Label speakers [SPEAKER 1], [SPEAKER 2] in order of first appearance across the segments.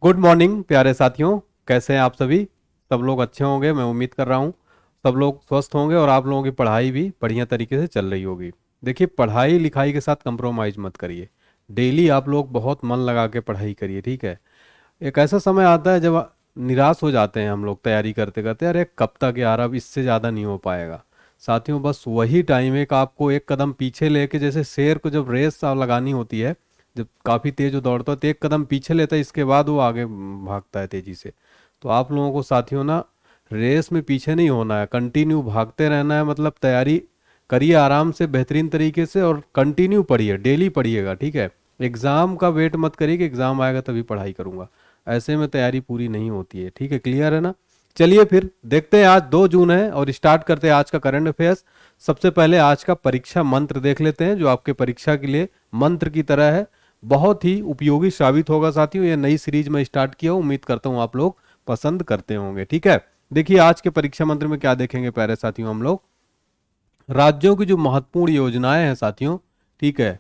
[SPEAKER 1] Good morning प्यारे साथियों। कैसे हैं आप सभी? सब लोग अच्छे होंगे, मैं उम्मीद कर रहा हूँ। सब लोग स्वस्थ होंगे और आप लोगों की पढ़ाई भी बढ़िया तरीके से चल रही होगी। देखिए, पढ़ाई लिखाई के साथ कंप्रोमाइज़ मत करिए। डेली आप लोग बहुत मन लगा के पढ़ाई करिए, ठीक है। एक ऐसा समय आता है जब निराश हो जाते हैं हम लोग तैयारी करते करते, अरे कब तक यार, अब इससे ज़्यादा नहीं हो पाएगा। साथियों, बस वही टाइम है कि आपको एक कदम पीछे लेके, जैसे शेर को जब रेस लगानी होती है, जब काफ़ी तेज वो दौड़ता है तो एक कदम पीछे लेता है, इसके बाद वो आगे भागता है तेज़ी से। तो आप लोगों को साथियों ना, रेस में पीछे नहीं होना है, कंटिन्यू भागते रहना है। मतलब तैयारी करिए आराम से, बेहतरीन तरीके से, और कंटिन्यू पढ़िए, डेली पढ़िएगा, ठीक है। एग्ज़ाम का वेट मत करिए कि एग्ज़ाम आएगा तभी पढ़ाई करूँगा, ऐसे में तैयारी पूरी नहीं होती है, ठीक है। क्लियर है ना? चलिए फिर देखते हैं, आज 2 जून है और स्टार्ट करते हैं आज का करंट अफेयर्स। सबसे पहले आज का परीक्षा मंत्र देख लेते हैं, जो आपके परीक्षा के लिए मंत्र की तरह है। बहुत ही उपयोगी साबित होगा साथियों। ये नई सीरीज में स्टार्ट किया हूं, उम्मीद करता हूं आप लोग पसंद करते होंगे, ठीक है। देखिए आज के परीक्षा मंत्र में क्या देखेंगे प्यारे साथियों, हम लोग राज्यों की जो महत्वपूर्ण योजनाएं हैं साथियों, ठीक है।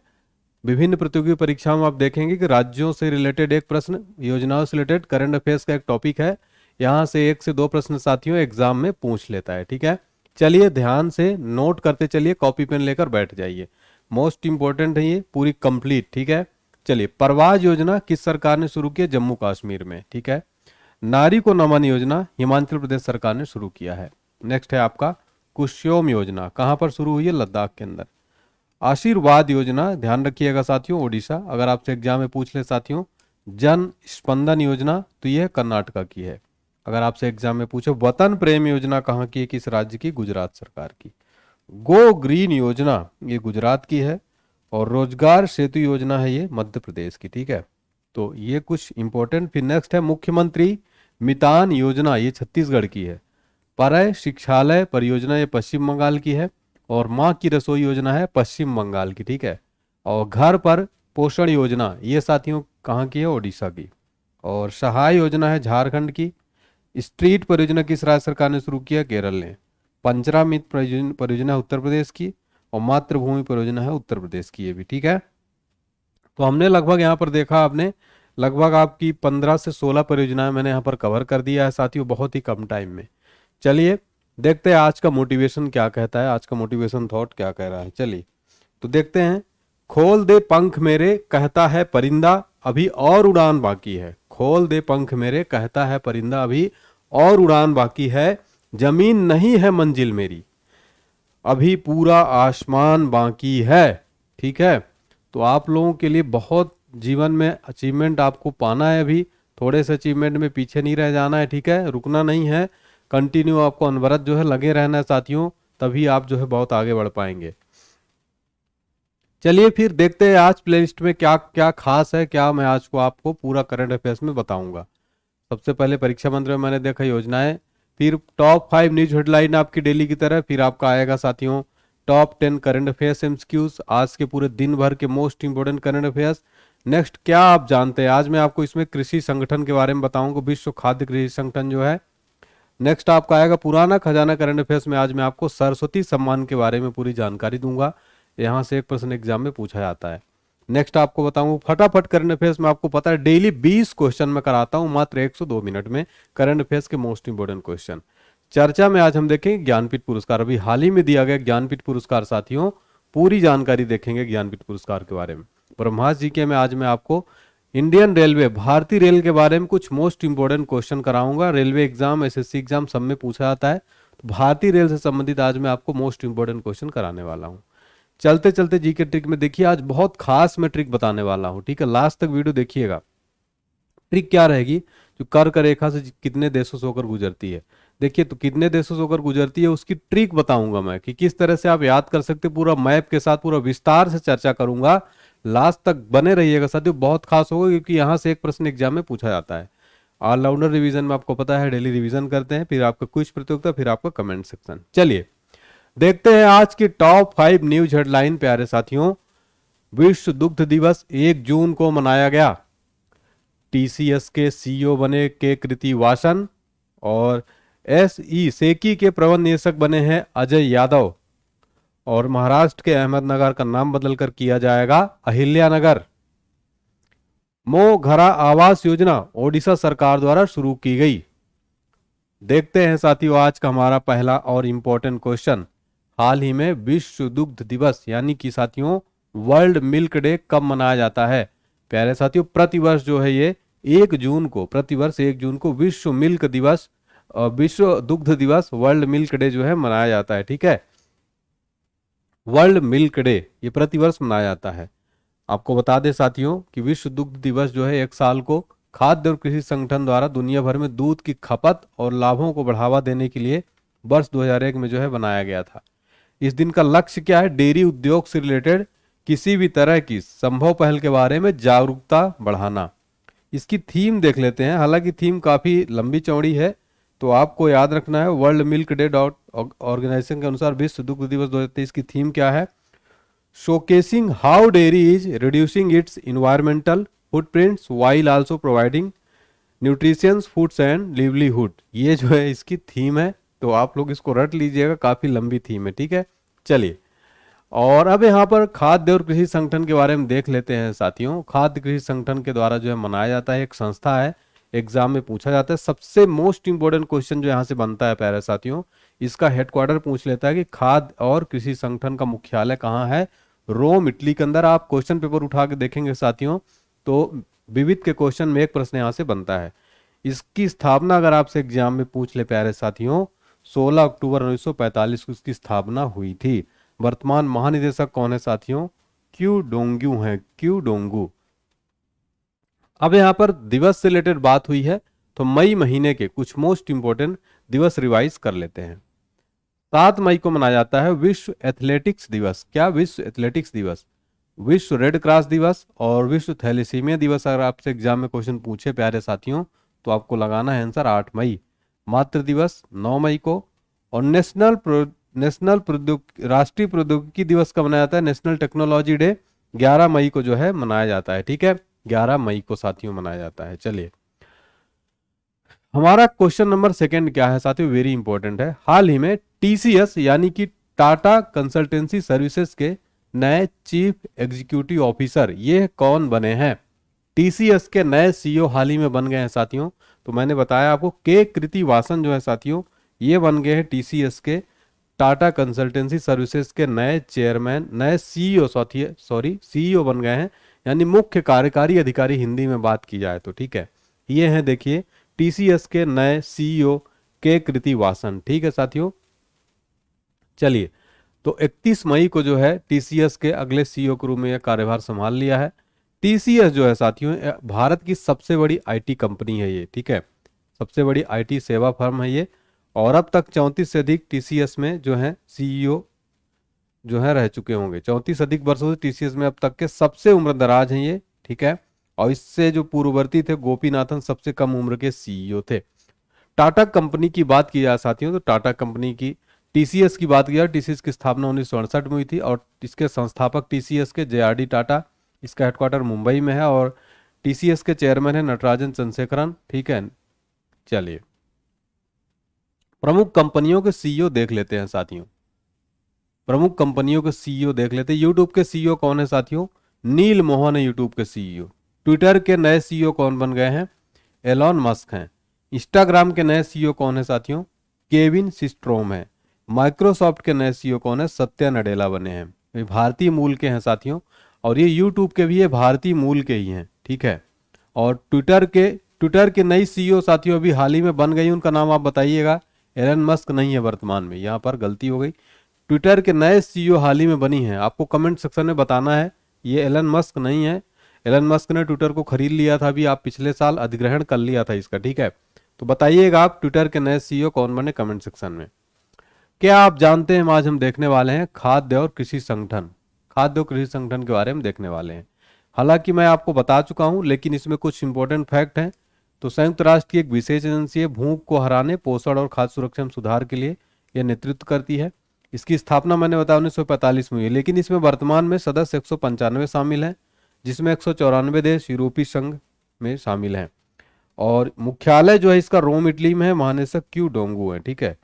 [SPEAKER 1] विभिन्न प्रतियोगी परीक्षाओं में आप देखेंगे कि राज्यों से रिलेटेड एक प्रश्न, योजनाओं से रिलेटेड करंट अफेयर्स का एक टॉपिक है। यहाँ से 1 से 2 प्रश्न साथियों एग्जाम में पूछ लेता है, ठीक है। चलिए ध्यान से नोट करते चलिए, कॉपी पेन लेकर बैठ जाइए। मोस्ट इंपॉर्टेंट है ये, पूरी कंप्लीट, ठीक है। चलिए, परवाज योजना किस सरकार ने शुरू की है? जम्मू कश्मीर में, ठीक है। नारी को नमन योजना हिमाचल प्रदेश सरकार ने शुरू किया है। नेक्स्ट है आपका कुशोम योजना, कहाँ पर शुरू हुई है? लद्दाख के अंदर। आशीर्वाद योजना, ध्यान रखिएगा साथियों, ओडिशा। अगर आपसे एग्जाम में पूछ ले साथियों, जन स्पंदन योजना, तो यह कर्नाटका की है। अगर आपसे एग्जाम में पूछे वतन प्रेम योजना कहाँ की है, किस राज्य की? गुजरात सरकार की। गो ग्रीन योजना ये गुजरात की है, और रोजगार सेतु योजना है ये मध्य प्रदेश की, ठीक है। तो ये कुछ इंपॉर्टेंट। फिर नेक्स्ट है मुख्यमंत्री मितान योजना, ये छत्तीसगढ़ की है। परय शिक्षालय परियोजना ये पश्चिम बंगाल की है, और माँ की रसोई योजना है पश्चिम बंगाल की, ठीक है। और घर पर पोषण योजना ये साथियों कहाँ की है? ओडिशा की। और सहाय योजना है झारखंड की। स्ट्रीट परियोजना किस राज्य सरकार ने शुरू किया? केरल ने। पंचरामित परियोजना है उत्तर प्रदेश की, और मातृभूमि परियोजना है उत्तर प्रदेश की, ये भी, ठीक है। तो हमने लगभग यहाँ पर देखा, आपने लगभग आपकी 15 से 16 परियोजनाएं मैंने यहाँ पर कवर कर दिया है साथियों, बहुत ही कम टाइम में। चलिए देखते हैं आज का मोटिवेशन क्या कहता है, आज का मोटिवेशन थॉट क्या कह रहा है। चलिए तो देखते हैं। खोल दे पंख मेरे कहता है परिंदा, अभी और उड़ान बाकी है। खोल दे पंख मेरे कहता है परिंदा, अभी और उड़ान बाकी है। जमीन नहीं है मंजिल मेरी, अभी पूरा आसमान बाकी है, ठीक है। तो आप लोगों के लिए बहुत जीवन में अचीवमेंट आपको पाना है, अभी थोड़े से अचीवमेंट में पीछे नहीं रह जाना है, ठीक है। रुकना नहीं है, कंटिन्यू आपको अनवरत जो है लगे रहना है साथियों, तभी आप जो है बहुत आगे बढ़ पाएंगे। चलिए फिर देखते हैं आज प्लेलिस्ट में क्या क्या खास है, क्या मैं आज को आपको पूरा करंट अफेयर्स में बताऊंगा। सबसे पहले परीक्षा मंत्र में मैंने देखा योजनाएं, फिर टॉप 5 न्यूज हेडलाइन आपकी डेली की तरह, फिर आपका आएगा साथियों टॉप 10 करंट अफेयर्स एमसीक्यूज, आज के पूरे दिन भर के most important current affairs. Next क्या आप जानते हैं, आज मैं आपको इसमें कृषि संगठन के बारे में बताऊंगा, विश्व खाद्य कृषि संगठन जो है। नेक्स्ट आपका आएगा पुराना खजाना करंट अफेयर्स में, आज मैं आपको सरस्वती सम्मान के बारे में पूरी जानकारी दूंगा, यहाँ से एक प्रश्न एग्जाम में पूछा जाता है। नेक्स्ट आपको बताऊं फटाफट करंट अफेयर्स में, आपको पता है डेली 20 क्वेश्चन मैं कराता हूं मात्र 102 मिनट में, करंट अफेयर्स के मोस्ट इंपोर्टेंट क्वेश्चन। चर्चा में आज हम देखेंगे ज्ञानपीठ पुरस्कार, अभी हाल ही में दिया गया ज्ञानपीठ पुरस्कार साथियों, पूरी जानकारी देखेंगे ज्ञानपीठ पुरस्कार के बारे में। ब्रह्मास जी के में आज मैं आपको इंडियन रेलवे, भारतीय रेल के बारे में कुछ मोस्ट इंपोर्टेंट क्वेश्चन कराऊंगा। रेलवे एग्जाम, एसएससी एग्जाम सब में पूछा जाता है, तो भारतीय रेल से संबंधित आज मैं आपको मोस्ट इंपोर्टेंट क्वेश्चन कराने वाला हूं। चलते चलते जी के ट्रिक में देखिए, आज बहुत खास मैं ट्रिक बताने वाला हूं, ठीक है। लास्ट तक वीडियो देखिएगा। ट्रिक क्या रहेगी? जो कर्क रेखा से कितने देशों से होकर गुजरती है, देखिए तो कितने देशों से होकर गुजरती है उसकी ट्रिक बताऊंगा मैं, कि किस तरह से आप याद कर सकते, पूरा मैप के साथ पूरा विस्तार से चर्चा करूंगा। लास्ट तक बने रहिएगा साथियों, बहुत खास होगा, क्योंकि यहां से एक प्रश्न एग्जाम में पूछा जाता है। ऑलराउंडर रिवीजन में आपको पता है डेली रिवीजन करते हैं, फिर आपका क्विज प्रतियोगिता, फिर आपका कमेंट सेक्शन। चलिए देखते हैं आज की टॉप 5 न्यूज हेडलाइन प्यारे साथियों। विश्व दुग्ध दिवस 1 जून को मनाया गया। टीसीएस के सीईओ बने के कृति वासन, और एसई सेकी के प्रबंध निदेशक बने हैं अजय यादव, और महाराष्ट्र के अहमदनगर का नाम बदलकर किया जाएगा अहिल्यानगर। मो घरा आवास योजना ओडिशा सरकार द्वारा शुरू की गई। देखते हैं साथियों आज का हमारा पहला और इम्पोर्टेंट क्वेश्चन। हाल ही में विश्व दुग्ध दिवस यानी कि साथियों वर्ल्ड मिल्क डे कब मनाया जाता है? प्यारे साथियों प्रतिवर्ष जो है ये 1 जून को, प्रतिवर्ष 1 जून को विश्व मिल्क दिवस, विश्व दुग्ध दिवस, वर्ल्ड मिल्क डे जो है मनाया जाता है। ठीक है, वर्ल्ड मिल्क डे ये प्रतिवर्ष मनाया जाता है। आपको बता दें साथियों कि विश्व दुग्ध दिवस जो है 1 साल को खाद्य और कृषि संगठन द्वारा दुनिया भर में दूध की खपत और लाभों को बढ़ावा देने के लिए वर्ष 2001 में जो है बनाया गया था। इस दिन का लक्ष्य क्या है? डेयरी उद्योग से रिलेटेड किसी भी तरह की संभव पहल के बारे में जागरूकता बढ़ाना। इसकी थीम देख लेते हैं, हालांकि थीम काफी लंबी चौड़ी है तो आपको याद रखना है। World milk day dot organisation के अनुसार विश्व दुग्ध दिवस 2023 की थीम क्या है? Showcasing how dairy is reducing it's environmental footprints while also providing nutritions foods and livelihood. ये जो है इसकी थीम है, तो आप लोग इसको रट लीजिएगा, काफी लंबी थीम है। ठीक है, चलिए और अब यहाँ पर खाद्य और कृषि संगठन के बारे में देख लेते हैं साथियों। खाद्य कृषि संगठन के द्वारा जो है मनाया जाता है, एक संस्था है, एग्जाम में पूछा जाता है। सबसे मोस्ट इंपोर्टेंट क्वेश्चन जो यहाँ से बनता है प्यारे साथियों, इसका हेडक्वार्टर पूछ लेता है कि खाद्य और कृषि संगठन का मुख्यालय कहाँ है? रोम इटली के अंदर। आप क्वेश्चन पेपर उठा के देखेंगे साथियों तो विविध के क्वेश्चन में एक प्रश्न यहाँ से बनता है। इसकी स्थापना अगर आपसे एग्जाम में पूछ ले प्यारे साथियों, 16 अक्टूबर 1945 को इसकी स्थापना हुई थी। वर्तमान महानिदेशक कौन है साथियों? क्यू डोंगू हैं, क्यू डोंगू। अब यहाँ पर दिवस से रिलेटेड बात हुई है तो मई महीने के कुछ मोस्ट इंपोर्टेंट दिवस रिवाइज कर लेते हैं। 7 मई को मनाया जाता है विश्व एथलेटिक्स दिवस। क्या? विश्व एथलेटिक्स दिवस, विश्व रेड क्रॉस दिवस और विश्व थैलेसीमिया दिवस। अगर आपसे एग्जाम में क्वेश्चन पूछे प्यारे साथियों तो आपको लगाना है आंसर 8 मई। मातृ दिवस 9 मई को। और राष्ट्रीय प्रौद्योगिकी दिवस कब मनाया जाता है? नेशनल टेक्नोलॉजी डे 11 मई को जो है मनाया जाता है। ठीक है, 11 मई को साथियों मनाया जाता है। चलिए हमारा क्वेश्चन नंबर सेकंड क्या है साथियों? वेरी इंपॉर्टेंट है। हाल ही में टीसीएस यानी कि टाटा कंसल्टेंसी सर्विसेज के नए चीफ एग्जीक्यूटिव ऑफिसर ये कौन बने हैं? टीसीएस के नए सीईओ हाल ही में बन गए हैं साथियों। तो मैंने बताया आपको के कृतिवासन जो है साथियों ये बन गए हैं टीसीएस के टाटा कंसल्टेंसी सर्विसेज के नए चेयरमैन, नए सीईओ सीईओ बन गए हैं, यानी मुख्य कार्यकारी अधिकारी हिंदी में बात की जाए तो। ठीक है, ये हैं देखिए टीसीएस के नए सीईओ के कृतिवासन। ठीक है साथियों, चलिए तो 31 मई को जो है टीसीएस के अगले सीईओ के रूप में यह कार्यभार संभाल लिया है। टीसीएस जो है साथियों भारत की सबसे बड़ी आईटी कंपनी है ये। ठीक है, सबसे बड़ी आईटी सेवा फर्म है ये और अब तक 34 से अधिक टीसीएस में जो है सीईओ जो है रह चुके होंगे। 34 अधिक वर्षों से टीसीएस में अब तक के सबसे उम्र दराज हैं ये। ठीक है, और इससे जो पूर्ववर्ती थे गोपीनाथन सबसे कम उम्र के सीईओ थे। टाटा कंपनी की बात की जाए साथियों तो टाटा कंपनी की, टीसीएस की बात की जाए, टीसीएस की स्थापना 1968 में हुई थी और इसके संस्थापक टीसीएस के जेआरडी टाटा, इसका हेडक्वार्टर मुंबई में है और टीसीएस के चेयरमैन है नटराजन चंद्रशेखरन। ठीक है, चलिए प्रमुख कंपनियों के सीईओ देख लेते हैं साथियों। प्रमुख कंपनियों के सीईओ देख लेते हैं। यूट्यूब के सीईओ कौन है साथियों? नील मोहन है यूट्यूब के सीईओ। ट्विटर के नए सीईओ कौन बन गए हैं? एलॉन मस्क हैं। इंस्टाग्राम के नए सीईओ कौन है साथियों? केविन सिस्ट्रोम है। माइक्रोसॉफ्ट के नए सीईओ कौन है? सत्या नडेला बने हैं। ये भारतीय मूल के हैं साथियों और ये यूट्यूब के भी ये भारतीय मूल के ही हैं। ठीक है, और ट्विटर के नई सीईओ साथियों अभी हाल ही में बन गई, उनका नाम आप बताइएगा। एलन मस्क नहीं है वर्तमान में, यहाँ पर गलती हो गई। ट्विटर के नए सीईओ हाल ही में बनी हैं, आपको कमेंट सेक्शन में बताना है। ये एलन मस्क नहीं है, एलन मस्क ने ट्विटर को खरीद लिया था अभी, आप पिछले साल अधिग्रहण कर लिया था इसका। ठीक है, तो बताइएगा आप ट्विटर के नए सीईओ कौन बने कमेंट सेक्शन में। क्या आप जानते हैं आज हम देखने वाले हैं खाद्य और कृषि संगठन, खाद्य और कृषि संगठन के बारे में देखने वाले हैं। हालांकि मैं आपको बता चुका हूं लेकिन इसमें कुछ इंपॉर्टेंट फैक्ट हैं। तो संयुक्त राष्ट्र की एक विशेष एजेंसी है, भूख को हराने, पोषण और खाद्य सुरक्षा में सुधार के लिए यह नेतृत्व करती है। इसकी स्थापना मैंने बताया 1945 में हुई, लेकिन इसमें वर्तमान में सदस्य 195 शामिल हैं, जिसमें 194 देश यूरोपीय संघ में शामिल हैं और मुख्यालय जो है इसका रोम इटली में है। महानिदेशक क्यू डोंगू है। ठीक है,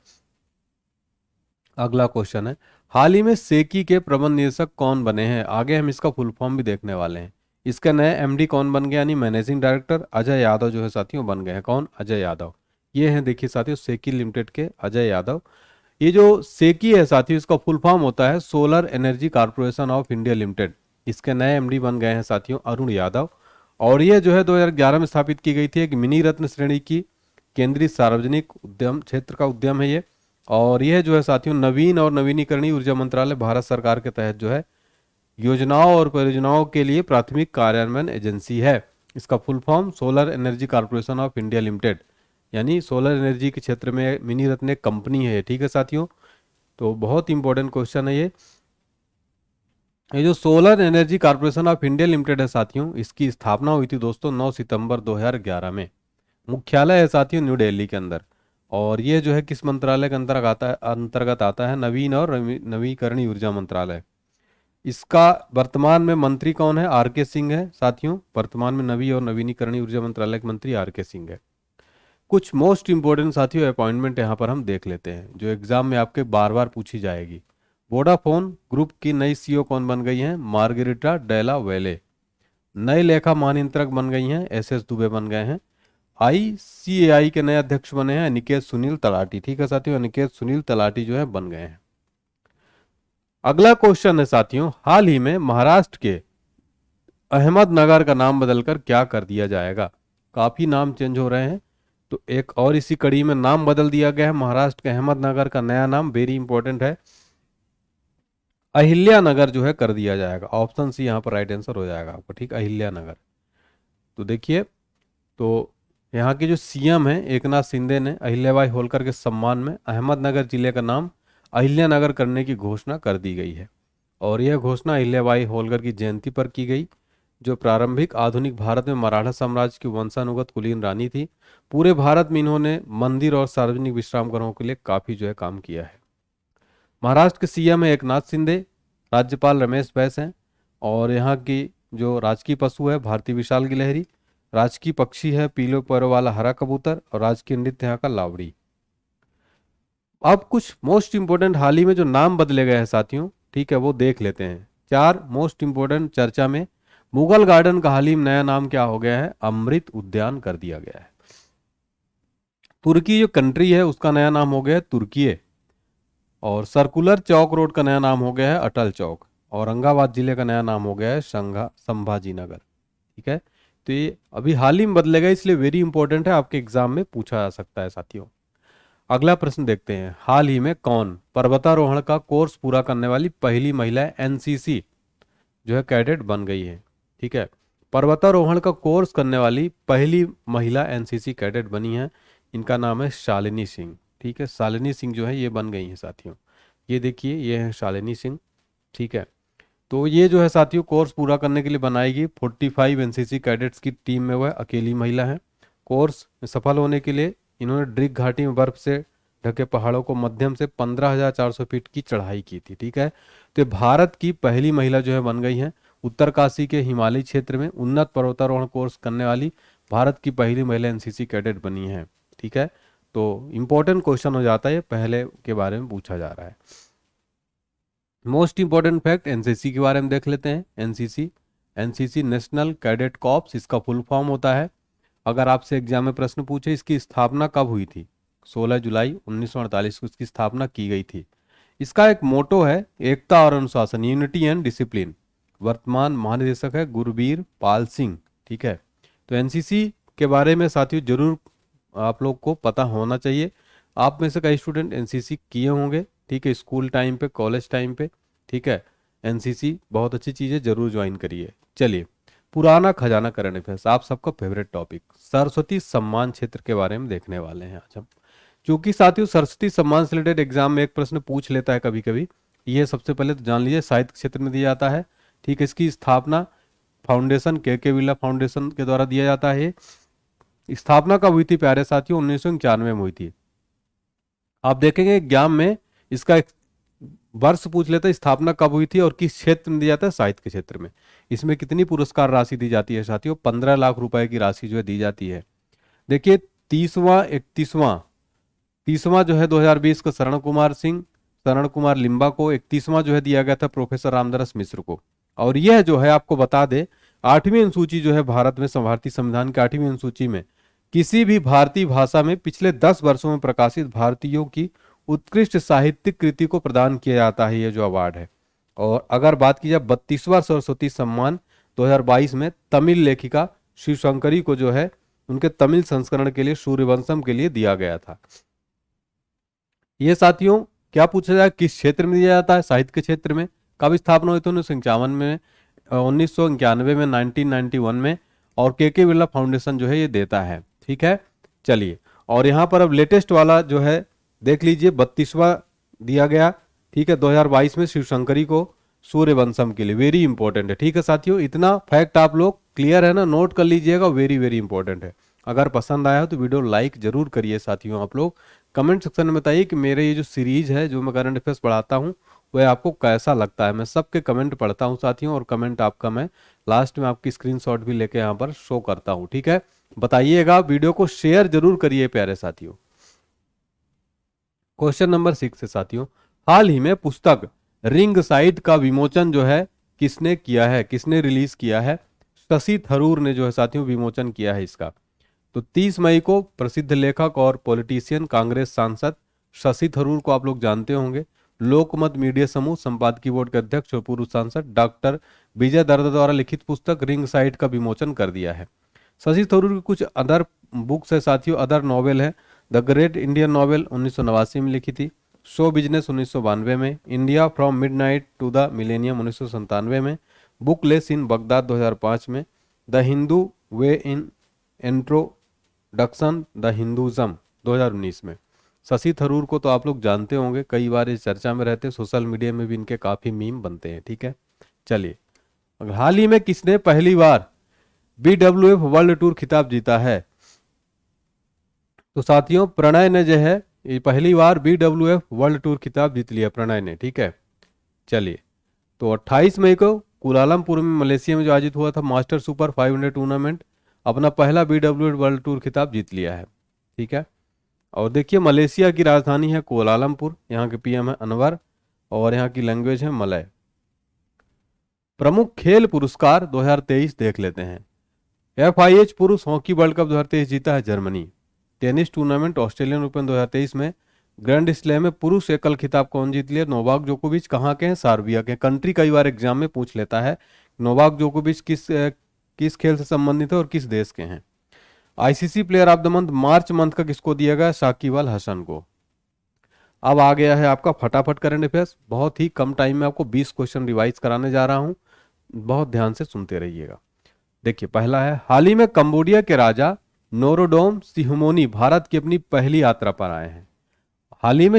[SPEAKER 1] अगला क्वेश्चन है हाल ही में सेकी के प्रबंध निदेशक कौन बने हैं? आगे हम इसका फुल फॉर्म भी देखने वाले हैं। इसके नए एमडी कौन बन गया, यानी मैनेजिंग डायरेक्टर अजय यादव जो है साथियों बन गए हैं। कौन? अजय यादव। ये हैं देखिए साथियों सेकी लिमिटेड के अजय यादव। ये जो सेकी है साथियों, इसका फुल फॉर्म होता है solar energy corporation of India limited. इसके नए एमडी बन गए हैं साथियों अरुण यादव। और ये जो है 2011 में स्थापित की गई थी, एक मिनी रत्न श्रेणी की केंद्रीय सार्वजनिक उद्यम क्षेत्र का उद्यम है ये। और यह जो है साथियों नवीन और नवीनीकरणीय ऊर्जा मंत्रालय भारत सरकार के तहत जो है योजनाओं और परियोजनाओं के लिए प्राथमिक कार्यान्वयन एजेंसी है। इसका full form solar energy corporation of India limited, यानी सोलर एनर्जी के क्षेत्र में मिनी रत्न एक कंपनी है। ठीक है साथियों, तो बहुत इंपॉर्टेंट क्वेश्चन है ये जो solar energy corporation of India limited है साथियों, इसकी स्थापना हुई थी दोस्तों 9 सितंबर 2011 में। मुख्यालय है साथियों न्यू दिल्ली के अंदर। और ये जो है किस मंत्रालय के अंतर्गत आता है? नवीन और नवीकरणीय ऊर्जा मंत्रालय। इसका वर्तमान में मंत्री कौन है? आर के सिंह है साथियों। वर्तमान में नवी और नवीनीकरणीय ऊर्जा मंत्रालय के मंत्री आर के सिंह है। कुछ मोस्ट इंपोर्टेंट साथियों अपॉइंटमेंट यहाँ पर हम देख लेते हैं जो एग्जाम में आपके बार बार पूछी जाएगी। वोडाफोन ग्रुप की नई सीईओ कौन बन गई हैं? मार्गेरिटा डेला वेले। नए लेखा महानियंत्रक बन गई हैं एस एस दुबे बन गए हैं। आईसीएआई के नए अध्यक्ष बने हैं अनिकेत सुनील तलाटी। ठीक है साथियों, अनिकेत सुनील तलाटी जो है बन गए हैं। अगला क्वेश्चन है साथियों, हाल ही में महाराष्ट्र के अहमदनगर का नाम बदलकर क्या कर दिया जाएगा? काफी नाम चेंज हो रहे हैं, तो एक और इसी कड़ी में नाम बदल दिया गया है। महाराष्ट्र के अहमदनगर का नया नाम वेरी इंपॉर्टेंट है, अहिल्या नगर जो है कर दिया जाएगा। ऑप्शन सी यहाँ पर राइट आंसर हो जाएगा आपको। ठीक, अहिल्या नगर। तो देखिए, तो यहाँ के जो सीएम हैं एकनाथ शिंदे ने अहिल्याबाई होलकर के सम्मान में अहमदनगर जिले का नाम अहिल्यानगर करने की घोषणा कर दी गई है। और यह घोषणा अहिल्याबाई होलकर की जयंती पर की गई, जो प्रारंभिक आधुनिक भारत में मराठा साम्राज्य की वंशानुगत कुलीन रानी थी। पूरे भारत में इन्होंने मंदिर और सार्वजनिक विश्राम गृहों के लिए काफी जो है काम किया है। महाराष्ट्र के सीएम है एकनाथ शिंदे, राज्यपाल रमेश बैस हैं। और यहाँ की जो राजकीय पशु है भारतीय विशाल गिलहरी, राजकीय पक्षी है पीले पैरों वाला हरा कबूतर, और राजकीय नृत्य यहाँ का लावड़ी। अब कुछ मोस्ट इंपोर्टेंट हाल ही में जो नाम बदले गए हैं साथियों, ठीक है, वो देख लेते हैं। 4 मोस्ट इंपोर्टेंट चर्चा में, मुगल गार्डन का हाल ही में नया नाम क्या हो गया है? अमृत उद्यान कर दिया गया है। तुर्की जो कंट्री है उसका नया नाम हो गया है तुर्की। और सर्कुलर चौक रोड का नया नाम हो गया है अटल चौक। औरंगाबाद जिले का नया नाम हो गया है संभाजी नगर। ठीक है, तो ये अभी हाल ही में बदलेगा, इसलिए वेरी इंपॉर्टेंट है, आपके एग्जाम में पूछा जा सकता है साथियों। अगला प्रश्न देखते हैं, हाल ही में कौन पर्वतारोहण का कोर्स पूरा करने वाली पहली महिला एनसीसी जो है कैडेट बन गई है? ठीक है, पर्वतारोहण का कोर्स करने वाली पहली महिला एनसीसी कैडेट बनी है, इनका नाम है शालिनी सिंह। ठीक है, शालिनी सिंह जो है ये बन गई हैं साथियों। ये देखिए, ये है शालिनी सिंह। ठीक है, तो ये जो है साथियों कोर्स पूरा करने के लिए बनाएगी 45 एनसीसी कैडेट्स की टीम में वह अकेली महिला है। कोर्स सफल होने के लिए इन्होंने ड्रिग घाटी में बर्फ से ढके पहाड़ों को मध्यम से 15,400 फीट की चढ़ाई की थी। ठीक है, तो भारत की पहली महिला जो है बन गई है। उत्तरकाशी के हिमालयी क्षेत्र में उन्नत पर्वतारोहण कोर्स करने वाली भारत की पहली महिला एनसीसी कैडेट बनी है। ठीक है, तो इंपॉर्टेंट क्वेश्चन हो जाता है, पहले के बारे में पूछा जा रहा है। मोस्ट इंपॉर्टेंट फैक्ट एनसीसी के बारे में देख लेते हैं। एनसीसी नेशनल कैडेट कॉर्प्स इसका फुल फॉर्म होता है। अगर आपसे एग्जाम में प्रश्न पूछे इसकी स्थापना कब हुई थी? 16 जुलाई 1948 को इसकी स्थापना की गई थी। इसका एक मोटो है एकता और अनुशासन, यूनिटी एंड डिसिप्लिन। वर्तमान महानिदेशक है गुरबीर पाल सिंह। ठीक है, तो एनसीसी के बारे में साथियों जरूर आप लोग को पता होना चाहिए। आप में से कई स्टूडेंट एनसीसी किए होंगे। ठीक है, स्कूल टाइम पे, कॉलेज टाइम पे। ठीक है, एनसीसी बहुत अच्छी चीज़ है, जरूर ज्वाइन करिए। चलिए, पुराना खजाना करंट अफेयर्स, आप सबका फेवरेट टॉपिक सरस्वती सम्मान क्षेत्र के बारे में देखने वाले हैं आज हम। क्योंकि साथियों सरस्वती सम्मान से रिलेटेड एग्जाम में एक प्रश्न पूछ लेता है कभी कभी, ये सबसे पहले तो जान लीजिए साहित्य क्षेत्र में दिया जाता है। ठीक है, इसकी स्थापना फाउंडेशन के बिरला फाउंडेशन के द्वारा दिया जाता है। स्थापना कब हुई थी प्यारे साथियों? 1991 में हुई थी। आप देखेंगे एग्जाम में इसका एक वर्ष पूछ लेता है, स्थापना कब हुई थी और किस क्षेत्र में दिया जाता है? साहित्य के क्षेत्र में। इसमें कितनी पुरस्कार राशि दी जाती है साथियों? 15 लाख रुपए की राशि जो है दी जाती है। देखिए 30वां जो है 2020 को शरण कुमार लिम्बा को, 31वां जो है दिया गया था प्रोफेसर रामदास मिश्र को। और यह जो है आपको बता दे 8वीं अनुसूची जो है भारत में, भारतीय संविधान की 8वीं अनुसूची में किसी भी भारतीय भाषा में पिछले 10 वर्षों में प्रकाशित भारतीयों की उत्कृष्ट साहित्यिक कृति को प्रदान किया जाता है, ये जो अवार्ड है। और अगर बात की जाए 32वां सरस्वती सम्मान 2022 में तमिल लेखिका शिवशंकरी को जो है उनके तमिल संस्करण के लिए सूर्यवंशम के लिए दिया गया था। ये साथियों क्या पूछा जाए, किस क्षेत्र में दिया जाता है? साहित्य के क्षेत्र में। कब स्थापना हुई थी? 1951 में, 1991 में, 1991 में। और के बिरला फाउंडेशन जो है ये देता है। ठीक है, चलिए। और यहाँ पर अब लेटेस्ट वाला जो है देख लीजिए, 32वां दिया गया। ठीक है, 2022 में शिवशंकरी को सूर्यवंशम के लिए। वेरी इंपॉर्टेंट है। ठीक है साथियों, इतना फैक्ट आप लोग क्लियर है ना, नोट कर लीजिएगा, वेरी वेरी इंपॉर्टेंट है। अगर पसंद आया हो तो वीडियो लाइक जरूर करिए साथियों। आप लोग कमेंट सेक्शन में बताइए कि मेरे ये जो सीरीज है जो मैं करंट अफेयर्स पढ़ाता हूँ वह आपको कैसा लगता है। मैं सबके कमेंट पढ़ता हूँ साथियों, और कमेंट आपका मैं लास्ट में आपकी स्क्रीनशॉट भी लेके यहाँ पर शो करता हूँ। ठीक है, बताइएगा, वीडियो को शेयर जरूर करिए प्यारे साथियों। क्वेश्चन नंबर 6 है साथियों, हाल ही में पुस्तक रिंग साइड का विमोचन जो है किसने किया है, किसने रिलीज किया है? शशि थरूर ने जो है साथियों विमोचन किया है इसका। तो 30 मई को प्रसिद्ध लेखक और पॉलिटिशियन, कांग्रेस सांसद शशि थरूर को आप लोग जानते होंगे, लोकमत मीडिया समूह संपादकीय बोर्ड के अध्यक्ष और पूर्व सांसद डॉक्टर विजय दर्द द्वारा लिखित पुस्तक रिंग साइड का विमोचन कर दिया है। शशि थरूर की कुछ अदर बुक्स है साथियों, अदर नॉवेल है। द ग्रेट इंडियन नॉवेल 1989 में लिखी थी, शो बिजनेस 1992 में, India from midnight to the millennium 1997 में, बुकलेस इन बगदाद 2005 में, the Hindu way in introduction the Hinduism 2019 में। शशि थरूर को तो आप लोग जानते होंगे, कई बार इस चर्चा में रहते हैं, सोशल मीडिया में भी इनके काफ़ी मीम बनते हैं। ठीक है, चलिए। हाल ही में किसने पहली बार BWF वर्ल्ड टूर खिताब जीता है? तो साथियों प्रणय ने जो है ये पहली बार BWF वर्ल्ड टूर खिताब जीत लिया, प्रणय ने। ठीक है, चलिए। तो 28 मई को कुलालमपुर में मलेशिया में जो आयोजित हुआ था मास्टर सुपर 500 टूर्नामेंट, अपना पहला BWF वर्ल्ड टूर खिताब जीत लिया है। ठीक है, और देखिए मलेशिया की राजधानी है कुलालमपुर, यहाँ के PM है अनवर, और यहाँ की लैंग्वेज है मलय। प्रमुख खेल पुरस्कार 2023 देख लेते हैं। FIH पुरुष हॉकी वर्ल्ड कप 2023 जीता है Germany. Tennis tournament Australian open 2023 में ग्रैंड स्लैम में पुरुष एकल खिताब कौन जीत लिया? नोवाक जोकोविच। कहाँ के हैं? सर्बिया के। कंट्री कई बार एग्जाम में पूछ लेता है, नोवाक जोकोविच किस खेल से संबंधित है और किस देश के हैं। ICC player of the month March month का किसको दिया गया? साकिब अल हसन को। अब आ गया है आपका फटाफट करंट अफेयर्स। बहुत ही कम टाइम में आपको 20 क्वेश्चन रिवाइज कराने जा रहा हूं, बहुत ध्यान से सुनते रहिएगा। देखिए पहला है, हाल ही में कंबोडिया के राजा नोरोडोम सिहमोनी भारत की अपनी पहली यात्रा पर आए हैं। हाल ही में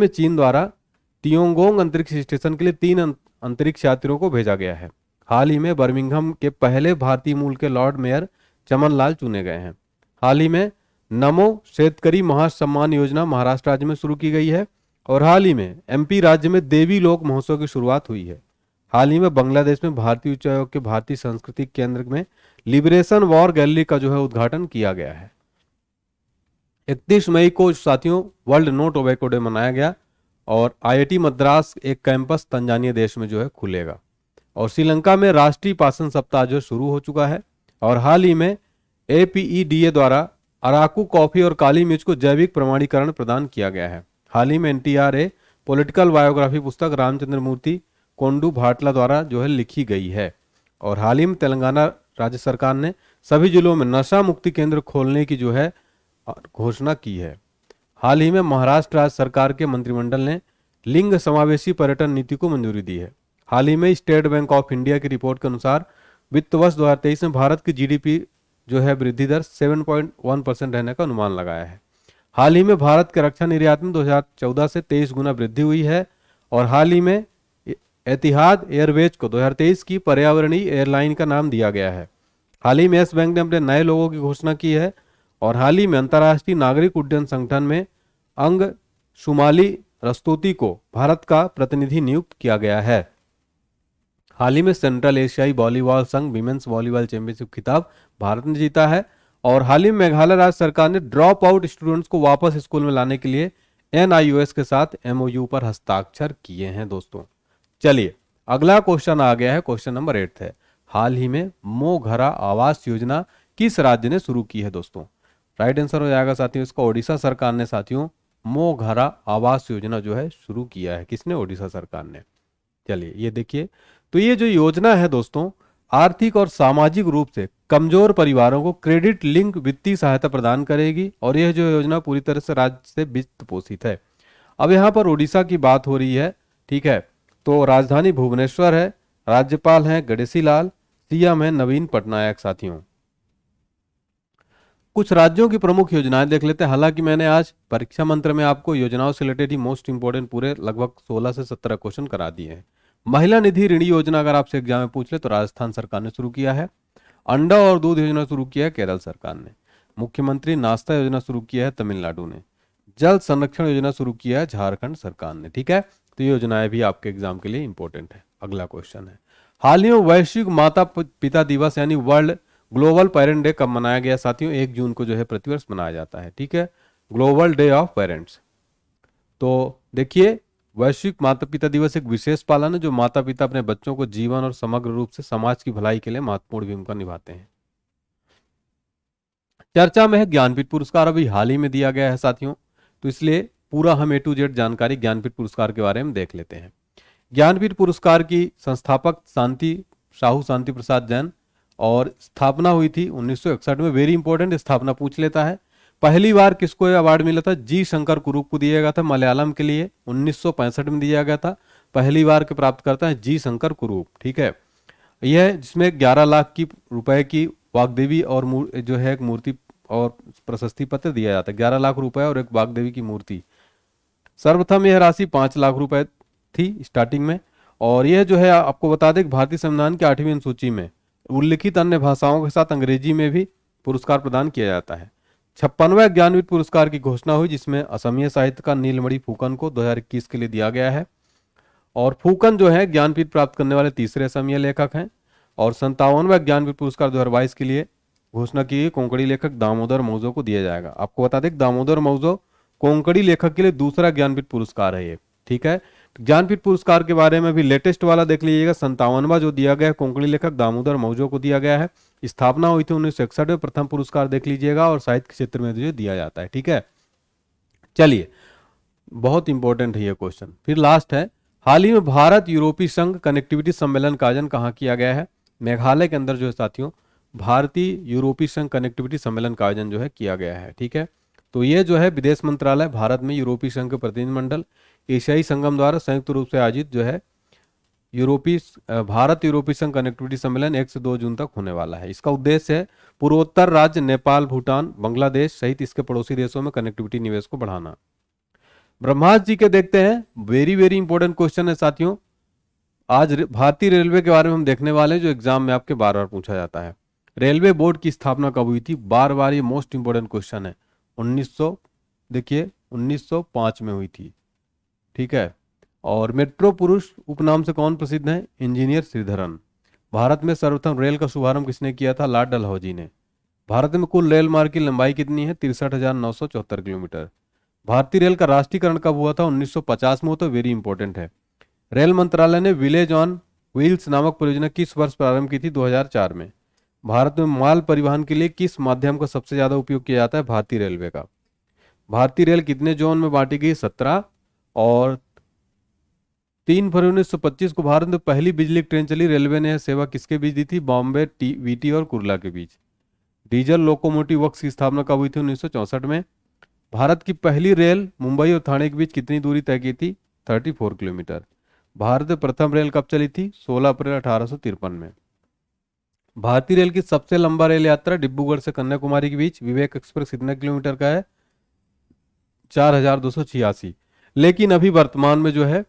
[SPEAKER 1] चीन द्वारा टियोंगोंग अंतरिक्ष स्टेशन के लिए 3 अंतरिक्ष यात्रियों को भेजा गया है। हाल ही में बर्मिंघम के पहले भारतीय मूल के लॉर्ड मेयर चमन लाल चुने गए हैं। हाल ही में नमो शेतकरी महासम्मान योजना महाराष्ट्र राज्य में शुरू की गई है। और हाल ही में MP राज्य में देवी लोक महोत्सव की शुरुआत हुई है। हाल ही में बांग्लादेश में भारतीय उच्चायोग के भारतीय सांस्कृतिक केंद्र में लिबरेशन वॉर गैलरी का जो है उद्घाटन किया गया है। 31 मई को साथियों वर्ल्ड नो टोबैको डे मनाया गया, और IIT मद्रास एक कैंपस तंजानिया देश में जो है खुलेगा। और श्रीलंका में राष्ट्रीय पाचन सप्ताह जो शुरू हो चुका है। और हाल ही में APEDA द्वारा अराकू कॉफी और काली मिर्च को जैविक प्रमाणीकरण प्रदान किया गया है। हाल ही में NTRA पॉलिटिकल बायोग्राफी पुस्तक रामचंद्र मूर्ति कोंडू भाटला द्वारा जो है लिखी गई है। और हाल ही में तेलंगाना राज्य सरकार ने सभी जिलों में नशा मुक्ति केंद्र खोलने की जो है घोषणा की है। हाल ही में महाराष्ट्र राज्य सरकार के मंत्रिमंडल ने लिंग समावेशी पर्यटन नीति को मंजूरी दी है। हाल ही में स्टेट बैंक ऑफ इंडिया की रिपोर्ट के अनुसार वित्त वर्ष 2023 में भारत की GDP जो है वृद्धि दर 7.1% रहने का अनुमान लगाया है। हाल ही में भारत के रक्षा निर्यात में 2014 से 23 गुना वृद्धि हुई है। और हाल ही में एतिहाद एयरवेज को 2023 की पर्यावरणीय एयरलाइन का नाम दिया गया है। हाल ही में येस बैंक ने अपने नए लोगों की घोषणा की है। और हाल ही में अंतर्राष्ट्रीय नागरिक उड्डयन संगठन में अंग शुमाली रस्तोती को भारत का प्रतिनिधि नियुक्त किया गया है। हाल ही में सेंट्रल एशियाई वॉलीबॉल संघ विमेंस वॉलीबॉल चैंपियनशिप खिताब भारत ने जीता है। और हाल ही में मेघालय राज्य सरकार ने ड्रॉप आउट स्टूडेंट्स को वापस स्कूल में लाने के लिए NIOS के साथ MOU पर हस्ताक्षर किए हैं दोस्तों। चलिए अगला क्वेश्चन आ गया है, क्वेश्चन नंबर 8 है। हाल ही में मोघरा आवास योजना किस राज्य ने शुरू की है दोस्तों? राइट आंसर हो जाएगा साथियों इसका ओडिशा सरकार ने साथियों मोघरा आवास योजना जो है शुरू किया है। किसने? ओडिशा सरकार ने। चलिए ये देखिए, तो ये जो योजना है दोस्तों आर्थिक और सामाजिक रूप से कमजोर परिवारों को क्रेडिट लिंक वित्तीय सहायता प्रदान करेगी और यह जो योजना पूरी तरह से राज्य से वित्त पोषित है। अब यहाँ पर उड़ीसा की बात हो रही है, ठीक है। तो राजधानी भुवनेश्वर है, राज्यपाल हैं गणेशी लाल, सीएम है नवीन पटनायक। साथियों कुछ राज्यों की प्रमुख योजनाएं देख लेते हैं। हालांकि मैंने आज परीक्षा मंत्र में आपको योजनाओं से रिलेटेड ही मोस्ट इंपोर्टेंट पूरे लगभग 16 से 17 क्वेश्चन करा दिए हैं। महिला निधि ऋण योजना अगर आपसे एग्जाम में पूछ ले तो राजस्थान सरकार ने शुरू किया है। अंडा और दूध योजना शुरू किया है केरल सरकार ने। मुख्यमंत्री नाश्ता योजना शुरू किया है तमिलनाडु ने। जल संरक्षण योजना शुरू किया है झारखंड सरकार ने। ठीक है, तो ये योजनाएं भी आपके एग्जाम के लिए इंपॉर्टेंट है। अगला क्वेश्चन है, हाल ही में वैश्विक माता पिता दिवस यानी वर्ल्ड ग्लोबल पेरेंट डे कब मनाया गया? साथियों 1 जून को जो है प्रतिवर्ष मनाया जाता है। ठीक है, ग्लोबल डे ऑफ पेरेंट्स। तो देखिए वैश्विक माता पिता दिवस एक विशेष पालन है जो माता पिता अपने बच्चों को जीवन और समग्र रूप से समाज की भलाई के लिए महत्वपूर्ण भूमिका निभाते हैं। चर्चा में है ज्ञानपीठ पुरस्कार, अभी हाल ही में दिया गया है साथियों, तो इसलिए पूरा हम A to Z जानकारी ज्ञानपीठ पुरस्कार के बारे में देख लेते हैं। ज्ञानपीठ पुरस्कार की संस्थापक साहू शांति प्रसाद जैन और स्थापना हुई थी 1961 में। वेरी इंपॉर्टेंट, स्थापना पूछ लेता है। पहली बार किसको यह अवार्ड मिला था? जी शंकर कुरूप को दिया गया था मलयालम के लिए, 1965 में दिया गया था। पहली बार के प्राप्तकर्ता है जी शंकर कुरूप। ठीक है, यह जिसमें 11 लाख की रुपए की वाग्देवी और जो है एक मूर्ति और प्रशस्ति पत्र दिया जाता है। 11 लाख रुपए और एक वाग्देवी की मूर्ति। सर्वप्रथम यह राशि 5 लाख रुपए थी स्टार्टिंग में। और यह जो है आपको बता दें भारतीय संविधान की 8वीं अनुसूची में उल्लिखित अन्य भाषाओं के साथ अंग्रेजी में भी पुरस्कार प्रदान किया जाता है। 56वां ज्ञानपीठ पुरस्कार की घोषणा हुई जिसमें असमिया साहित्यकार नीलमणि फुकन को 2021 के लिए दिया गया है। और फुकन जो है ज्ञानपीठ प्राप्त करने वाले तीसरे असमिया लेखक हैं। और 57वां ज्ञानपीठ पुरस्कार 2022 के लिए घोषणा की गई कोंकणी लेखक दामोदर मौजो को दिया जाएगा। आपको बता दें दामोदर मौजो कोंकणी लेखक के लिए दूसरा ज्ञानपीठ पुरस्कार है ये। ठीक है, ज्ञानपीठ पुरस्कार के बारे में भी लेटेस्ट वाला देख लीजिएगा। 57वां जो दिया गया है कोंकणी लेखक दामोदर मौजो को दिया गया है। स्थापना हुई थी 1961 में। प्रथम पुरस्कार देख लीजिएगा और साहित्य के क्षेत्र में जो दिया जाता है। ठीक है, चलिए बहुत इंपॉर्टेंट है ये क्वेश्चन। फिर लास्ट है, हाल ही में भारत यूरोपीय संघ कनेक्टिविटी सम्मेलन का आयोजन कहाँ किया गया है? मेघालय के अंदर जो है साथियों भारतीय यूरोपीय संघ कनेक्टिविटी सम्मेलन का आयोजन जो है किया गया है। ठीक है, तो ये जो है विदेश मंत्रालय भारत में यूरोपीय संघ के प्रतिनिधिमंडल एशियाई संगम द्वारा संयुक्त रूप से आयोजित जो है भारत यूरोपीय संघ कनेक्टिविटी सम्मेलन 1 से 2 जून तक होने वाला है। इसका उद्देश्य है पूर्वोत्तर राज्य नेपाल, भूटान, बांग्लादेश सहित इसके पड़ोसी देशों में कनेक्टिविटी निवेश को बढ़ाना। ब्रह्मास जी के देखते हैं, वेरी वेरी इंपॉर्टेंट क्वेश्चन है साथियों। आज भारतीय रेलवे के बारे में हम देखने वाले हैं जो एग्जाम में आपके बार बार पूछा जाता है। रेलवे बोर्ड की स्थापना कब हुई थी? बार बार ये मोस्ट इंपोर्टेंट क्वेश्चन है। 1905 में हुई थी। ठीक है, और मेट्रो पुरुष उपनाम से कौन प्रसिद्ध है? इंजीनियर श्रीधरन। भारत में सर्वप्रथम रेल का शुभारंभ किसने किया था? लॉर्ड डलहौजी ने। भारत में कुल रेल मार्ग की लंबाई कितनी है? 63,974 किलोमीटर। भारतीय रेल का राष्ट्रीयकरण कब हुआ था? 1950 में। तो वेरी इंपॉर्टेंट है। रेल मंत्रालय ने विलेज ऑन व्हील्स नामक परियोजना किस वर्ष प्रारंभ की थी? 2004 में। भारत में माल परिवहन के लिए किस माध्यम का सबसे ज्यादा उपयोग किया जाता है? भारतीय रेलवे का। भारतीय रेल कितने जोन में बांटी गई? 17। और 3 फरवरी 1925 को भारत में पहली बिजली ट्रेन चली। रेलवे ने यह सेवा किसके बीच दी थी? बॉम्बे वीटी और कुर्ला के बीच। डीजल लोकोमोटिव वर्क्स की स्थापना कब हुई थी? 1964 में। भारत की पहली रेल मुंबई और थाने के बीच कितनी दूरी तय की थी? 34 किलोमीटर। भारत में प्रथम रेल कब चली थी? 16 अप्रैल 1853 में। भारतीय रेल की सबसे लंबा रेल यात्रा डिब्रूगढ़ से कन्याकुमारी के बीच विवेक एक्सप्रेस कितने किलोमीटर का है? 4286। लेकिन अभी वर्तमान में जो है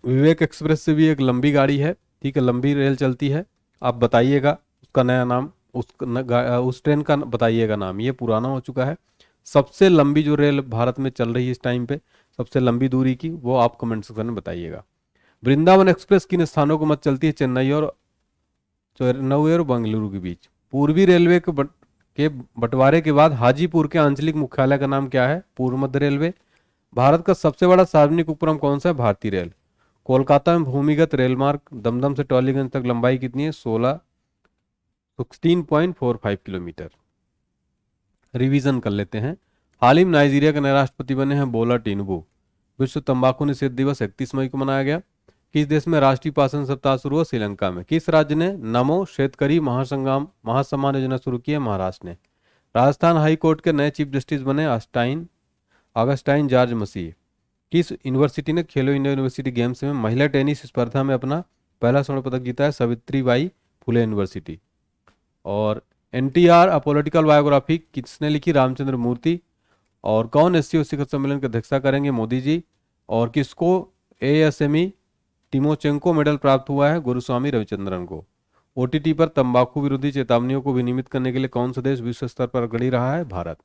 [SPEAKER 1] विवेक एक्सप्रेस से भी एक लंबी गाड़ी है। ठीक है, लंबी रेल चलती है। आप बताइएगा उसका नया नाम, उस ट्रेन का बताइएगा नाम। ये पुराना हो चुका है। सबसे लंबी जो रेल भारत में चल रही है इस टाइम पे, सबसे लंबी दूरी की, वो आप कमेंट सेक्शन में बताइएगा। वृंदावन एक्सप्रेस किन स्थानों को मत चलती है? चेन्नई और बेंगलुरु के बीच। पूर्वी रेलवे के बंटवारे के बाद हाजीपुर के आंचलिक मुख्यालय का नाम क्या है? पूर्व मध्य रेलवे। भारत का सबसे बड़ा सार्वजनिक उपक्रम कौन सा है? भारतीय रेल। कोलकाता में भूमिगत रेल मार्ग दमदम से टॉलीगंज तक लंबाई कितनी है? 16.45 किलोमीटर। रिवीजन कर लेते हैं। हाल ही में नाइजीरिया के नए राष्ट्रपति बने हैं बोला टिनुबू। विश्व तंबाकू निषेध दिवस 31 मई को मनाया गया। किस देश में राष्ट्रीय पाचन सप्ताह शुरू हुआ? श्रीलंका में। किस राज्य ने नमो शेतकरी महासम्मान योजना शुरू की है? महाराष्ट्र ने। राजस्थान हाई कोर्ट के नए चीफ जस्टिस बने ऑगस्टाइन जॉर्ज मसीह। किस यूनिवर्सिटी ने खेलो इंडिया यूनिवर्सिटी गेम्स में महिला टेनिस स्पर्धा में अपना पहला स्वर्ण पदक जीता है? सावित्रीबाई फुले यूनिवर्सिटी। और एनटीआर अ पॉलिटिकल बायोग्राफी किसने लिखी? रामचंद्र मूर्ति। और कौन एससीओ शिखर सम्मेलन की अध्यक्षता करेंगे? मोदी जी। और किसको एएसएमई टिमोचेंको मेडल प्राप्त हुआ है? गुरुस्वामी रविचंद्रन को। ओटीटी पर तंबाकू विरोधी चेतावनियों को विनियमित करने के लिए कौन सा देश विश्व स्तर पर अग्रणी रहा है? भारत।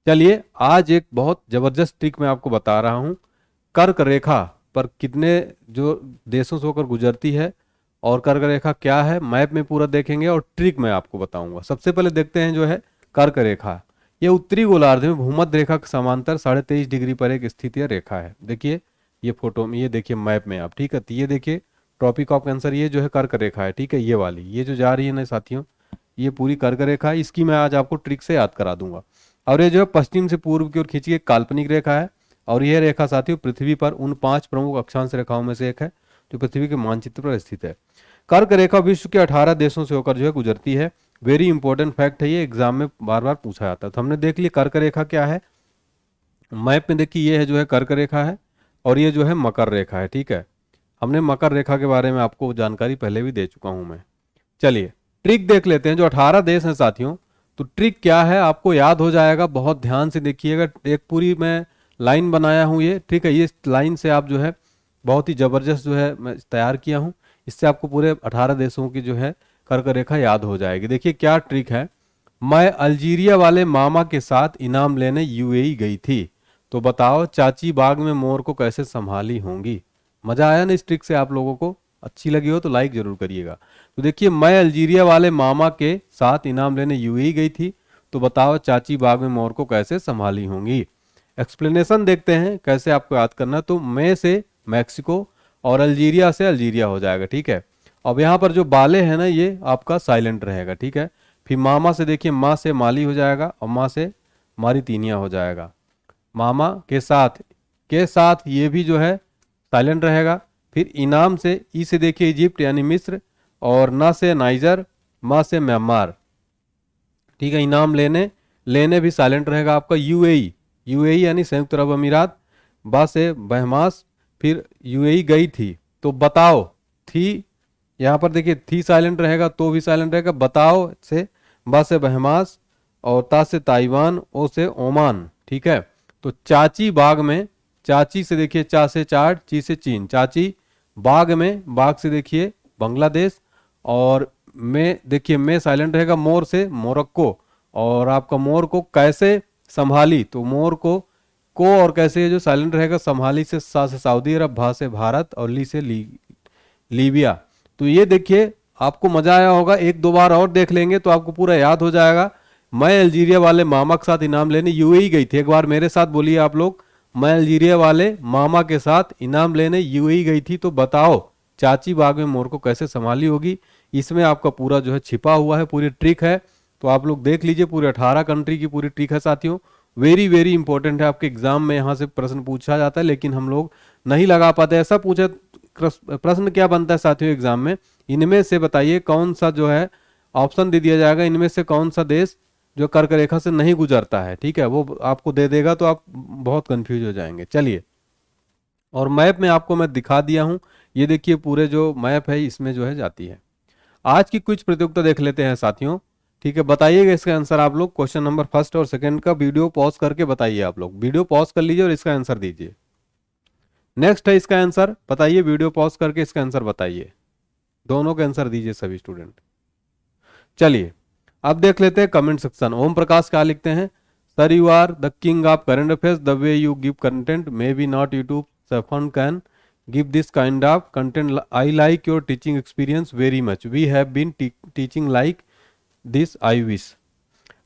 [SPEAKER 1] चलिए आज एक बहुत जबरदस्त ट्रिक मैं आपको बता रहा हूं। कर्क रेखा पर कितने जो देशों से होकर गुजरती है और कर्क रेखा क्या है मैप में पूरा देखेंगे और ट्रिक मैं आपको बताऊंगा। सबसे पहले देखते हैं जो है कर्क रेखा। यह उत्तरी गोलार्ध में भूमध्य रेखा के समांतर 23.5 डिग्री पर एक स्थित रेखा है। देखिए ये फोटो में, ये देखिए मैप में आप, ठीक है। तो ये देखिए ट्रॉपिक ऑफ कैंसर, ये जो है कर्क रेखा है, ठीक है। ये वाली, ये जो जा रही है ना साथियों, ये पूरी कर्क रेखा है। इसकी मैं आज आपको ट्रिक से याद करा दूंगा। और ये जो है पश्चिम से पूर्व की ओर खींची एक काल्पनिक रेखा है। और यह रेखा साथियों पृथ्वी पर उन 5 प्रमुख अक्षांश रेखाओं में से एक है जो पृथ्वी के मानचित्र पर स्थित है। कर्क रेखा विश्व के 18 देशों से होकर जो है गुजरती है। वेरी इंपॉर्टेंट फैक्ट है, ये एग्जाम में बार बार पूछा जाता है। तो हमने देख लिया कर्क रेखा क्या है। मैप में देखिए ये है जो है कर्क रेखा है और ये जो है मकर रेखा है, ठीक है। हमने मकर रेखा के बारे में आपको जानकारी पहले भी दे चुका हूं मैं। चलिए ट्रिक देख लेते हैं। जो 18 देश हैं साथियों, तो ट्रिक क्या है आपको याद हो जाएगा। बहुत ध्यान से देखिएगा। एक पूरी मैं लाइन बनाया हूं ये, ठीक है। ये लाइन से आप जो है बहुत ही जबरदस्त जो है मैं तैयार किया हूं। इससे आपको पूरे 18 देशों की जो है कर्क रेखा याद हो जाएगी। देखिए क्या ट्रिक है। मैं अल्जीरिया वाले मामा के साथ इनाम लेने यूएई गई थी, तो बताओ चाची बाग में मोर को कैसे संभाली होंगी। मजा आया ना इस ट्रिक से? आप लोगों को अच्छी लगी हो तो लाइक जरूर करिएगा। तो देखिए मैं अल्जीरिया वाले मामा के साथ इनाम लेने यूएई गई थी, तो बताओ चाची बाग में मोर को कैसे संभाली होंगी। एक्सप्लेनेशन देखते हैं कैसे आपको याद करना। तो मैं से मैक्सिको और अल्जीरिया से अल्जीरिया हो जाएगा, ठीक है। अब यहाँ पर जो बाले है ना ये आपका साइलेंट रहेगा, ठीक है। फिर मामा से देखिए माँ से माली हो जाएगा और माँ से मारितीनिया हो जाएगा। मामा के साथ ये भी जो है साइलेंट रहेगा। फिर इनाम से ई से देखिए इजिप्ट यानी मिस्र, और ना से नाइजर, माँ से म्यांमार, ठीक है। इनाम लेने भी साइलेंट रहेगा आपका। यूएई यानी संयुक्त अरब अमीरात, बा से बहमास, फिर यूएई गई थी, तो बताओ थी, यहाँ पर देखिए थी साइलेंट रहेगा, तो भी साइलेंट रहेगा। बताओ से बा से बहमास, और ता से ताइवान, ओ से ओमान, ठीक है। तो चाची बाग में, चाची से देखिए चा से चाड, ची से चीन, चाची बाग में, बाग से देखिए बांग्लादेश, और में देखिए में साइलेंट रहेगा। मोर से मोरक्को, और आपका मोर को कैसे संभाली, तो मोर को और कैसे जो साइलेंट रहेगा। संभाली से सा से सऊदी अरब, भा से भारत, और ली से लीबिया। तो ये देखिए आपको मजा आया होगा। एक दो बार और देख लेंगे तो आपको पूरा याद हो जाएगा। मैं अल्जीरिया वाले मामा के साथ इनाम लेने यूएई गई थी। एक बार मेरे साथ बोलिए आप लोग, मैं अल्जीरिया वाले मामा के साथ इनाम लेने यूएई गई थी, तो बताओ चाची बाग में मोर को कैसे संभाली होगी। इसमें आपका पूरा जो है छिपा हुआ है, पूरी ट्रिक है। तो आप लोग देख लीजिए, पूरे 18 कंट्री की पूरी ट्रिक है साथियों। वेरी वेरी इंपॉर्टेंट है। आपके एग्जाम में यहाँ से प्रश्न पूछा जाता है, लेकिन हम लोग नहीं लगा पाते। ऐसा पूछे प्रश्न क्या बनता है साथियों एग्जाम में, इनमें से बताइए कौन सा जो है ऑप्शन दे दिया जाएगा, इनमें से कौन सा देश जो कर्क रेखा से नहीं गुजरता है, ठीक है। वो आपको दे देगा तो आप बहुत कंफ्यूज हो जाएंगे। चलिए, और मैप में आपको मैं दिखा दिया हूं। ये देखिए पूरे जो मैप है इसमें जो है जाती है। आज की कुछ प्रतियोगिता देख लेते हैं साथियों, ठीक है। बताइएगा इसका आंसर आप लोग। क्वेश्चन नंबर फर्स्ट और सेकंड का वीडियो पॉज करके बताइए। आप लोग वीडियो पॉज कर लीजिए और इसका आंसर दीजिए। नेक्स्ट है इसका आंसर, बताइए वीडियो पॉज करके इसका आंसर बताइए। दोनों के आंसर दीजिए सभी स्टूडेंट। चलिए अब देख लेते हैं कमेंट सेक्शन। ओम प्रकाश क्या लिखते हैं? Sir you are the king of current affairs, the way you give content may be not YouTube सफन can give this kind of content. I like your teaching experience very much. We have been teaching like this. I wish.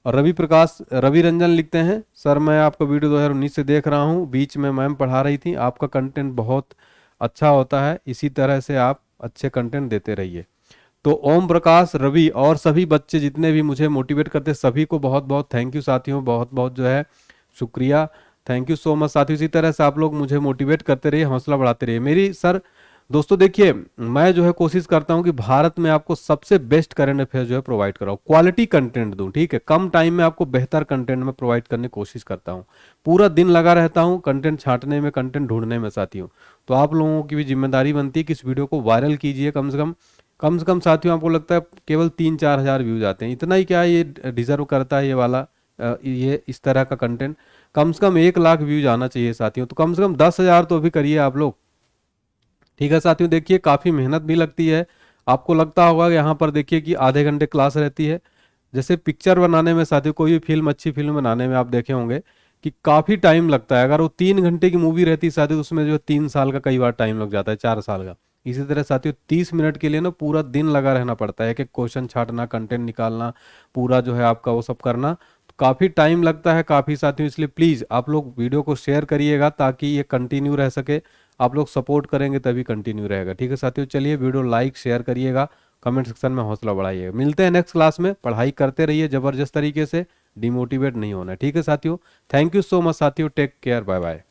[SPEAKER 1] और रवि रंजन लिखते हैं, sir मैं आपका video 2019 से देख रहा हूँ, बीच में मैम पढ़ा रही थी, आपका कंटेंट बहुत अच्छा होता है। इसी तरह से आप अच्छे कंटेंट देते रहिए। तो ओम प्रकाश, रवि और सभी बच्चे जितने भी मुझे मोटिवेट करते, सभी को बहुत बहुत थैंक यू साथियों, बहुत बहुत जो है शुक्रिया। थैंक यू सो मच साथियों। इसी तरह से आप लोग मुझे मोटिवेट करते रहिए, हौसला बढ़ाते रहिए मेरी सर। दोस्तों देखिए, मैं जो है कोशिश करता हूं कि भारत में आपको सबसे बेस्ट करंट अफेयर जो है प्रोवाइड कराऊं, क्वालिटी कंटेंट दूं, ठीक है। कम टाइम में आपको बेहतर कंटेंट में प्रोवाइड करने की कोशिश करता हूं। पूरा दिन लगा रहता हूं कंटेंट छांटने में, कंटेंट ढूंढने में साथियों। तो आप लोगों की भी जिम्मेदारी बनती है कि इस वीडियो को वायरल कीजिए। कम से कम साथियों, आपको लगता है केवल 3-4 हज़ार व्यूज आते हैं, इतना ही क्या ये डिजर्व करता है ये वाला ये इस तरह का कंटेंट? कम से कम 1 लाख व्यूज आना चाहिए साथियों। तो कम से कम 10 हज़ार तो अभी करिए आप लोग, ठीक है साथियों। देखिए काफ़ी मेहनत भी लगती है। आपको लगता होगा कि यहाँ पर देखिए कि आधे घंटे क्लास रहती है। जैसे पिक्चर बनाने में साथियों, कोई भी फिल्म, अच्छी फिल्म बनाने में आप देखे होंगे कि काफ़ी टाइम लगता है। अगर वो 3 घंटे की मूवी रहती है साथियों, उसमें जो है 3 साल का कई बार टाइम लग जाता है, 4 साल का। इसी तरह साथियों 30 मिनट के लिए ना पूरा दिन लगा रहना पड़ता है, एक एक क्वेश्चन छांटना, कंटेंट निकालना, पूरा जो है आपका वो सब करना। तो काफ़ी टाइम लगता है काफ़ी साथियों। इसलिए प्लीज़ आप लोग वीडियो को शेयर करिएगा ताकि ये कंटिन्यू रह सके। आप लोग सपोर्ट करेंगे तभी कंटिन्यू रहेगा, ठीक है साथियों। चलिए वीडियो लाइक शेयर करिएगा, कमेंट सेक्शन में हौसला बढ़ाइएगा। मिलते हैं नेक्स्ट क्लास में। पढ़ाई करते रहिए ज़बरदस्त तरीके से, डिमोटिवेट नहीं होना है, ठीक है साथियों। थैंक यू सो मच साथियों, टेक केयर, बाय बाय।